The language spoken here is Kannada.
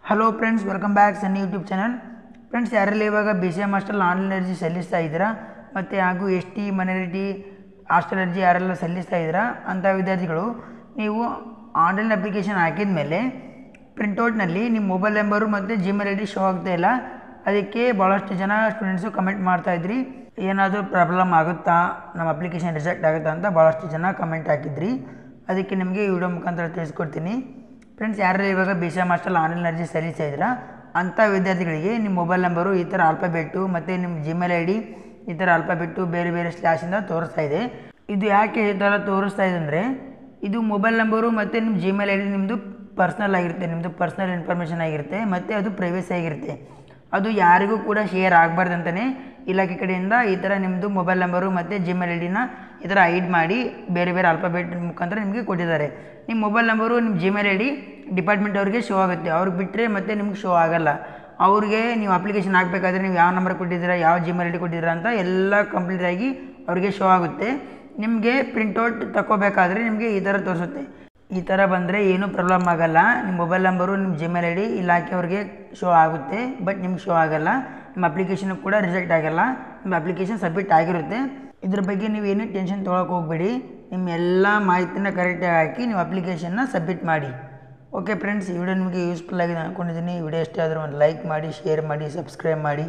ಹಲೋ ಫ್ರೆಂಡ್ಸ್, ವೆಲ್ಕಮ್ ಬ್ಯಾಕ್ ಸನ್ನಿ ಯೂಟ್ಯೂಬ್ ಚಾನಲ್. ಫ್ರೆಂಡ್ಸ್, ಯಾರಲ್ಲಿ ಇವಾಗ BCM ಹಾಸ್ಟೆಲ್ ಆನ್ಲೈನ್ ಅರ್ಜಿ ಸಲ್ಲಿಸ್ತಾ ಇದ್ದೀರಾ ಮತ್ತು ಹಾಗೂ ST ಮೈನಾರಿಟಿ ಹಾಸ್ಟೆಲ್ ಅರ್ಜಿ ಯಾರೆಲ್ಲ ಸಲ್ಲಿಸ್ತಾ ಇದ್ದೀರಾ ಅಂಥ ವಿದ್ಯಾರ್ಥಿಗಳು ನೀವು ಆನ್ಲೈನ್ ಅಪ್ಲಿಕೇಶನ್ ಹಾಕಿದ ಮೇಲೆ ಪ್ರಿಂಟೌಟ್ನಲ್ಲಿ ನಿಮ್ಮ ಮೊಬೈಲ್ ನಂಬರು ಮತ್ತು ಜಿಮೇಲ್ ID ಶೋ ಆಗ್ತಾ ಇಲ್ಲ. ಅದಕ್ಕೆ ಭಾಳಷ್ಟು ಜನ ಸ್ಟೂಡೆಂಟ್ಸು ಕಮೆಂಟ್ ಮಾಡ್ತಾಯಿದ್ರಿ, ಏನಾದರೂ ಪ್ರಾಬ್ಲಮ್ ಆಗುತ್ತಾ, ನಮ್ಮ ಅಪ್ಲಿಕೇಶನ್ ರಿಜೆಕ್ಟ್ ಆಗುತ್ತಾ ಅಂತ ಭಾಳಷ್ಟು ಜನ ಕಮೆಂಟ್ ಹಾಕಿದ್ರಿ. ಅದಕ್ಕೆ ನಿಮಗೆ ಈ ವಿಡಿಯೋ ಮುಖಾಂತರ ತಿಳಿಸ್ಕೊಡ್ತೀನಿ. ಫ್ರೆಂಡ್ಸ್, ಯಾರೆಲ್ಲ ಇವಾಗ BCM ಹಾಸ್ಟೆಲ್ ಆನ್ಲೈನ್ ಅರ್ಜಿ ಸಲ್ಲಿಸ್ತಾ ಇದ್ದೀರಾ ಅಂಥ ವಿದ್ಯಾರ್ಥಿಗಳಿಗೆ ನಿಮ್ಮ ಮೊಬೈಲ್ ನಂಬರು ಈ ಥರ ಆಲ್ಫಾಬೆಟ್ಟು ಮತ್ತು ನಿಮ್ಮ ಜಿಮೇಲ್ ID ಈ ಥರ ಆಲ್ಫಾಬೆಟ್ಟು ಬೇರೆ ಬೇರೆ ಸ್ಲ್ಯಾಶಿಂದ ತೋರಿಸ್ತಾ ಇದೆ. ಇದು ಯಾಕೆ ಈ ಥರ ತೋರಿಸ್ತಾ ಇದೆ ಅಂದರೆ, ಇದು ಮೊಬೈಲ್ ನಂಬರು ಮತ್ತು ನಿಮ್ಮ ಜಿಮೇಲ್ ID ನಿಮ್ಮದು ಪರ್ಸ್ನಲ್ ಆಗಿರುತ್ತೆ, ನಿಮ್ಮದು ಪರ್ಸ್ನಲ್ ಇನ್ಫಾರ್ಮೇಷನ್ ಆಗಿರುತ್ತೆ ಮತ್ತು ಅದು ಪ್ರೈವೇಸಿ ಆಗಿರುತ್ತೆ. ಅದು ಯಾರಿಗೂ ಕೂಡ ಶೇರ್ ಆಗಬಾರ್ದು ಅಂತಲೇ ಇಲಾಖೆ ಕಡೆಯಿಂದ ಈ ಥರ ನಿಮ್ಮದು ಮೊಬೈಲ್ ನಂಬರು ಮತ್ತು ಜಿಮೇಲ್ IDನ ಈ ಥರ ಹೈಡ್ ಮಾಡಿ ಬೇರೆ ಬೇರೆ ಆಲ್ಫಾಬೆಟ್ ಮುಖಾಂತರ ನಿಮಗೆ ಕೊಟ್ಟಿದ್ದಾರೆ. ನಿಮ್ಮ ಮೊಬೈಲ್ ನಂಬರು ನಿಮ್ಮ ಜಿಮೇಲ್ ID ಡಿಪಾರ್ಟ್ಮೆಂಟ್ ಅವ್ರಿಗೆ ಶೋ ಆಗುತ್ತೆ, ಅವ್ರಿಗೆ ಬಿಟ್ಟರೆ ಮತ್ತೆ ನಿಮ್ಗೆ ಶೋ ಆಗೋಲ್ಲ. ಅವ್ರಿಗೆ ನೀವು ಅಪ್ಲಿಕೇಶನ್ ಹಾಕಬೇಕಾದ್ರೆ ನೀವು ಯಾವ ನಂಬರ್ ಕೊಟ್ಟಿದ್ದೀರಾ, ಯಾವ ಜಿಮೇಲ್ ID ಕೊಟ್ಟಿದ್ದೀರಾ ಅಂತ ಎಲ್ಲ ಕಂಪ್ಲೀಟಾಗಿ ಅವ್ರಿಗೆ ಶೋ ಆಗುತ್ತೆ. ನಿಮಗೆ ಪ್ರಿಂಟೌಟ್ ತಗೋಬೇಕಾದ್ರೆ ನಿಮಗೆ ಈ ಥರ ತೋರಿಸುತ್ತೆ. ಈ ಥರ ಬಂದರೆ ಏನೂ ಪ್ರಾಬ್ಲಮ್ ಆಗೋಲ್ಲ. ನಿಮ್ಮ ಮೊಬೈಲ್ ನಂಬರು ನಿಮ್ಮ ಜಿಮೇಲ್ ID ಇಲಾಖೆಯವ್ರಿಗೆ ಶೋ ಆಗುತ್ತೆ, ಬಟ್ ನಿಮ್ಗೆ ಶೋ ಆಗೋಲ್ಲ. ನಿಮ್ಮ ಅಪ್ಲಿಕೇಶನ್ ಕೂಡ ರಿಜೆಕ್ಟ್ ಆಗೋಲ್ಲ, ನಿಮ್ಮ ಅಪ್ಲಿಕೇಶನ್ ಸಬ್ಮಿಟ್ ಆಗಿರುತ್ತೆ. ಇದ್ರ ಬಗ್ಗೆ ನೀವು ಏನೂ ಟೆನ್ಷನ್ ತೊಗೊಳಕ್ಕೆ ಹೋಗಬೇಡಿ. ನಿಮ್ಮ ಎಲ್ಲ ಮಾಹಿತಿನ ಕರೆಕ್ಟಾಗಿ ಹಾಕಿ ನೀವು ಅಪ್ಲಿಕೇಶನ್ನ ಸಬ್ಮಿಟ್ ಮಾಡಿ. ಓಕೆ ಫ್ರೆಂಡ್ಸ್, ಈ ವಿಡಿಯೋ ನಿಮಗೆ ಯೂಸ್ಫುಲ್ ಆಗಿದೆ ಅಂದ್ಕೊಂಡಿದ್ದೀನಿ. ಈ ವಿಡಿಯೋ ಇಷ್ಟ ಆದರೂ ಒಂದು ಲೈಕ್ ಮಾಡಿ, ಶೇರ್ ಮಾಡಿ, ಸಬ್ಸ್ಕ್ರೈಬ್ ಮಾಡಿ.